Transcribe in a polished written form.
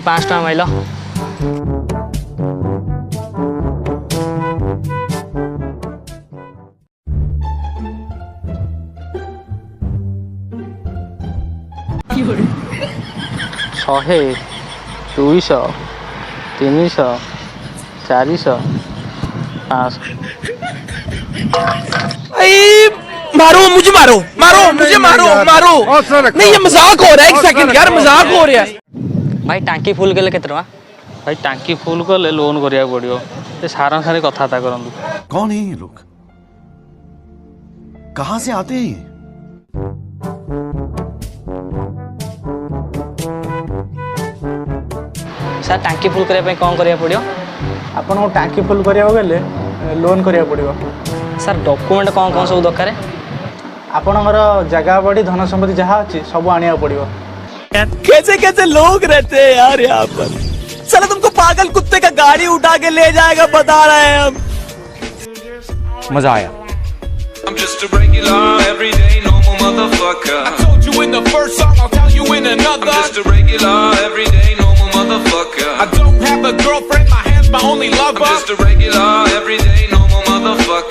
भाई 5 टका माइल। शहे 200 300 400 500। मारो मुझे, मारो मारो मुझे, मारो मारो। नहीं ये मजाक हो रहा है, एक सेकंड यार, मजाक हो रहा है। भाई टांकी फुल कले केते टका? भाई टांकी फुल कले लोन करिया पड़ियो। ए सारा सारी कथाता करंतु। कौन है ये लोग, कहां से आते हैं ये? सर टांकी फुल करने पे कौन करिया पड़ियो? आपन टांकी फुल करिया गेले लोन करिया पड़ियो। सर डॉक्यूमेंट कौन कौन सब दरकार? आपनकर जगह बड़ी धन संपत्ति जहाँ अच्छी सब आनिया पड़ियो। कैसे कैसे लोग रहते हैं यार यहाँ पर। चलो तुमको पागल कुत्ते का गाड़ी उठा के ले जाएगा, बता रहे हैं हम। मजा आया। I'm just a regular, everyday, normal motherfucker. I told you in the first song, I'll tell you in another. I'm just a regular, everyday, normal motherfucker. I don't have a girlfriend, my hand's my only lover. I'm just a regular, everyday.